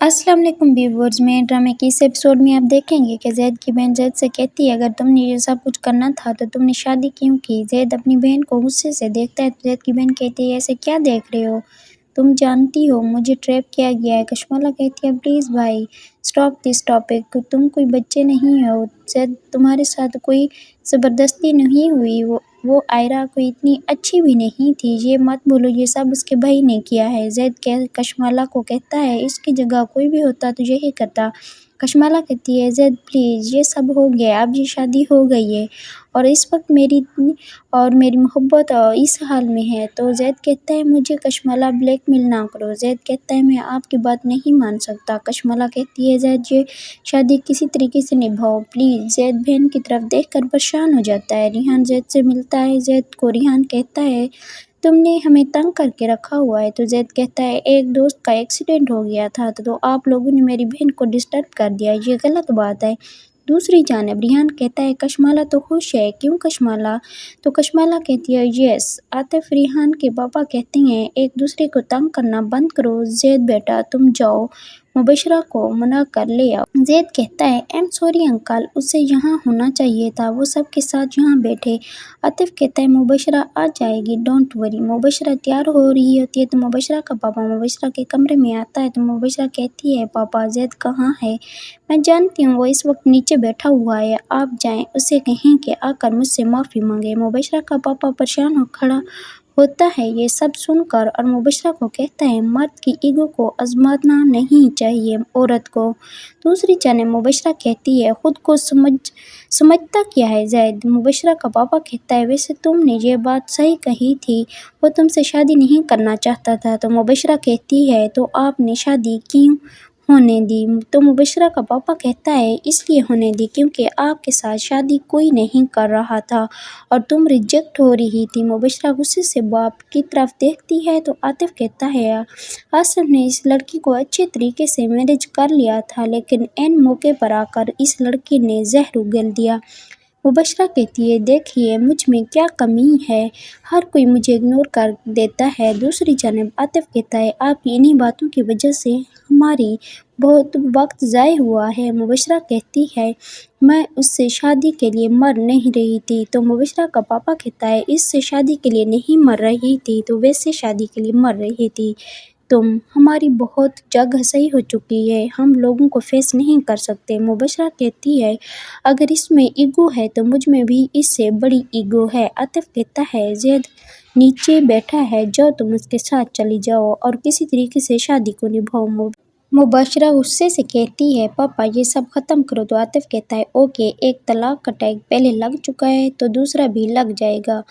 अस्सलाम वालेकुम व्यूअर्स। में ड्रामे की इस एपिसोड में आप देखेंगे कि ज़ैद की बहन ज़ैद से कहती है, अगर तुमने ये सब कुछ करना था तो तुमने शादी क्यों की। ज़ैद अपनी बहन को गुस्से से देखता है तो ज़ैद की बहन कहती है, ऐसे क्या देख रहे हो, तुम जानती हो मुझे ट्रैप किया गया है। कश्माला कहती है, प्लीज़ भाई स्टॉप दिस टॉपिक, तुम कोई बच्चे नहीं हो। ज़ैद तुम्हारे साथ कोई ज़बरदस्ती नहीं हुई, वो आयरा कोई इतनी अच्छी भी नहीं थी, ये मत भूलो ये सब उसके भाई ने किया है। ज़ैद कश्माला को कहता है, इसकी जगह कोई भी होता तो यही करता। कश्माला कहती है, ज़ैद प्लीज़ ये सब हो गया, अब ये शादी हो गई है और इस वक्त मेरी मोहब्बत इस हाल में है। तो ज़ैद कहता है, मुझे कश्माला ब्लैकमेल ना करो। ज़ैद कहता है, मैं आपकी बात नहीं मान सकता। कश्माला कहती है, ज़ैद ये शादी किसी तरीके से निभाओ प्लीज़। ज़ैद बहन की तरफ देखकर परेशान हो जाता है। रिहान ज़ैद से मिलता है। ज़ैद को रिहान कहता है, तुमने हमें तंग करके रखा हुआ है। तो ज़ैद कहता है, एक दोस्त का एक्सीडेंट हो गया था तो आप लोगों ने मेरी बहन को डिस्टर्ब कर दिया, ये गलत बात है। दूसरी जानिब रिहान कहता है, कश्माला तो खुश है, क्यों कश्माला। तो कश्माला कहती है, यस। आतिफ रिहान के पापा कहते हैं, एक दूसरे को तंग करना बंद करो। ज़ैद बेटा तुम जाओ मुबशरा को मना कर ले आओ। ज़ैद कहता है, आई एम सॉरी अंकल, उसे यहाँ होना चाहिए था, वो सबके साथ यहाँ बैठे। आतिफ कहता है, मुबशरा आ जाएगी, डोंट वरी। मुबशरा तैयार हो रही होती है तो मुबशरा का पापा मुबशरा के कमरे में आता है तो मुबशरा कहती है, पापा ज़ैद कहाँ है। मैं जानती हूँ वो इस वक्त नीचे बैठा हुआ है, आप जाएं उसे कहें कि आकर मुझसे माफ़ी मांगे। मुबशरा का पापा परेशान हो खड़ा होता है ये सब सुनकर और मुबशरा को कहता है, मर्द की ईगो को आजमाना नहीं चाहिए औरत को। दूसरी जानिब मुबशरा कहती है, खुद को समझता क्या है ज़ैद। मुबशरा का पापा कहता है, वैसे तुमने ये बात सही कही थी, वो तुमसे शादी नहीं करना चाहता था। तो मुबशरा कहती है, तो आपने शादी क्यों होने दी। तो मुबशरा का पापा कहता है, इसलिए होने दी क्योंकि आपके साथ शादी कोई नहीं कर रहा था और तुम रिजेक्ट हो रही थी। मुबशरा गुस्से से बाप की तरफ देखती है तो आतिफ कहता है, आसिफ ने इस लड़की को अच्छे तरीके से मैनेज कर लिया था, लेकिन एन मौके पर आकर इस लड़की ने जहर उगल दिया। मुबशरा कहती है, देखिए मुझ में क्या कमी है, हर कोई मुझे इग्नोर कर देता है। दूसरी जानिब आतिफ कहता है, आपकी इन्हीं बातों की वजह से हमारी बहुत वक्त ज़ाय हुआ है। मुबशरा कहती है, मैं उससे शादी के लिए मर नहीं रही थी। तो मुबशरा का पापा कहता है, इससे शादी के लिए नहीं मर रही थी तो वैसे शादी के लिए मर रही थी तुम। हमारी बहुत जगह सही हो चुकी है, हम लोगों को फेस नहीं कर सकते। मुबशरा कहती है, अगर इसमें ईगो है तो मुझ में भी इससे बड़ी ईगो है। आतिफ कहता है, ज़ैद नीचे बैठा है, जाओ तुम उसके साथ चली जाओ और किसी तरीके से शादी को निभाओ। मुबशरा गुस्से से कहती है, पापा ये सब ख़त्म करो। तो आतिफ कहता है, ओके, एक तलाक का टैग पहले लग चुका है तो दूसरा भी लग जाएगा।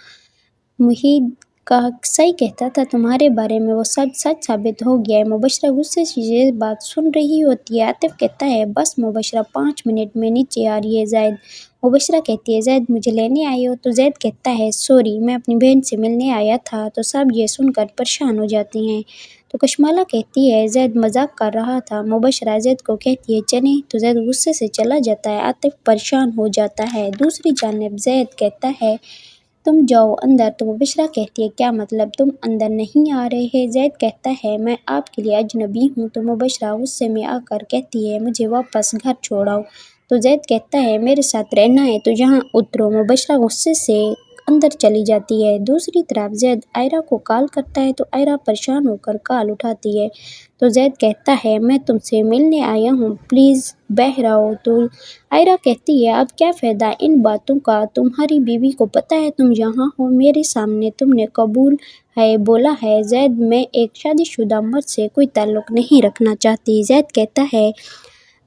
मुहीद का सही कहता था तुम्हारे बारे में, वो सच सच साबित हो गया है। मुबशरा गुस्से से ये बात सुन रही होती है। आतिफ कहता है, बस मुबशरा 5 मिनट में नीचे आ रही है ज़ैद। मुबशरा कहती है, ज़ैद मुझे लेने आई हो। तो ज़ैद कहता है, सॉरी मैं अपनी बहन से मिलने आया था। तो सब ये सुनकर परेशान हो जाते हैं। तो कश्माला कहती है, ज़ैद मजाक कर रहा था। मुबशरा ज़ैद को कहती है, चलें। तो ज़ैद गुस्से से चला जाता है। आतिफ परेशान हो जाता है। दूसरी जानिब ज़ैद कहता है, तुम जाओ अंदर। तो मुबशरा कहती है, क्या मतलब, तुम अंदर नहीं आ रहे। ज़ैद कहता है, मैं आपके लिए अजनबी हूँ। तो मुबशरा गुस्से में आकर कहती है, मुझे वापस घर छोड़ाओ। तो ज़ैद कहता है, मेरे साथ रहना है तो यहाँ उतरो। मुबशरा गुस्से से अंदर चली जाती है। दूसरी तरफ ज़ैद आयरा को कॉल करता है तो आयरा परेशान होकर कॉल उठाती है। तो ज़ैद कहता है, मैं तुमसे मिलने आया हूँ, प्लीज़ बहर आओ। तो आयरा कहती है, अब क्या फ़ायदा इन बातों का, तुम्हारी बीवी को पता है तुम यहाँ हो, मेरे सामने तुमने कबूल है बोला है। ज़ैद, मैं एक शादीशुदा मर्द से कोई ताल्लुक़ नहीं रखना चाहती। ज़ैद कहता है,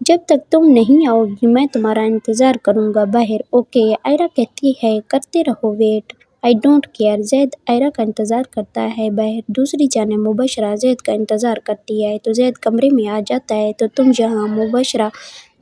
जब तक तुम नहीं आओगी मैं तुम्हारा इंतज़ार करूँगा बाहर, ओके। आयरा कहती है, करते रहो वेट, आई डोंट केयर। ज़ैद आयरा का इंतज़ार करता है बाहर। दूसरी जानिब मुबशरा ज़ैद का इंतज़ार करती है तो ज़ैद कमरे में आ जाता है। तो तुम यहाँ। मुबशरा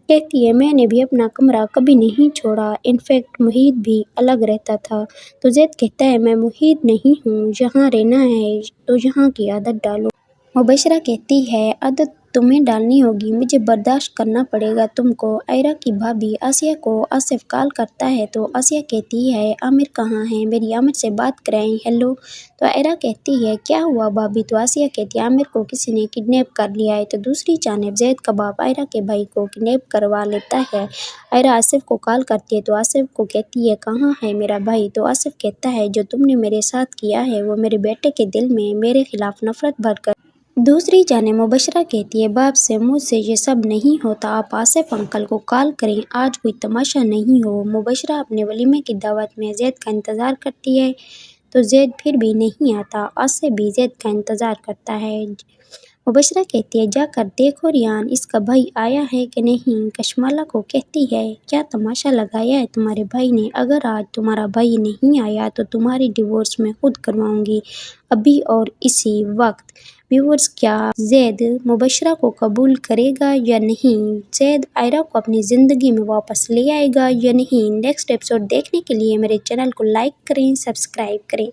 कहती है, मैंने भी अपना कमरा कभी नहीं छोड़ा, इनफैक्ट मुहीद भी अलग रहता था। तो ज़ैद कहता है, मैं मुहीद नहीं हूँ, यहाँ रहना है तो यहाँ की आदत डालो। मुबशरा कहती है, आदत तुम्हें डालनी होगी, मुझे बर्दाश्त करना पड़ेगा तुमको। आयरा की भाभी आसिया को आसिफ कॉल करता है तो आसिया कहती है आमिर कहाँ है, मेरी आमिर से बात कराएं। हेलो। तो आयरा कहती है क्या हुआ भाभी। तो आसिया कहती है आमिर को किसी ने किडनैप कर लिया है। तो दूसरी जानिब जैद का बाप आयरा के भाई को किडनैप करवा लेता है। आयरा आसिफ को कॉल करती है तो आसिफ को कहती है कहाँ है मेरा भाई। तो आसिफ कहता है जो तुमने मेरे साथ किया है वो मेरे बेटे के दिल में मेरे खिलाफ नफरत भरकर। दूसरी जानिब मुबशरा कहती है बाप से मुझसे ये सब नहीं होता, आप आसिफ अंकल को कॉल करें, आज कोई तमाशा नहीं हो। मुबशरा अपने वलीमे की दावत में जैद का इंतज़ार करती है तो जैद फिर भी नहीं आता। आसिफ भी जैद का इंतज़ार करता है। मुबशरा कहती है जाकर देखो रियान इसका भाई आया है कि नहीं। कशमाला को कहती है क्या तमाशा लगाया है तुम्हारे भाई ने, अगर आज तुम्हारा भाई नहीं आया तो तुम्हारी डिवोर्स मैं खुद करवाऊंगी, अभी और इसी वक्त। व्यूअर्स क्या जैद मुबशरा को कबूल करेगा या नहीं, जैद आयरा को अपनी ज़िंदगी में वापस ले आएगा या नहीं। नेक्स्ट एपिसोड देखने के लिए मेरे चैनल को लाइक करें, सब्सक्राइब करें।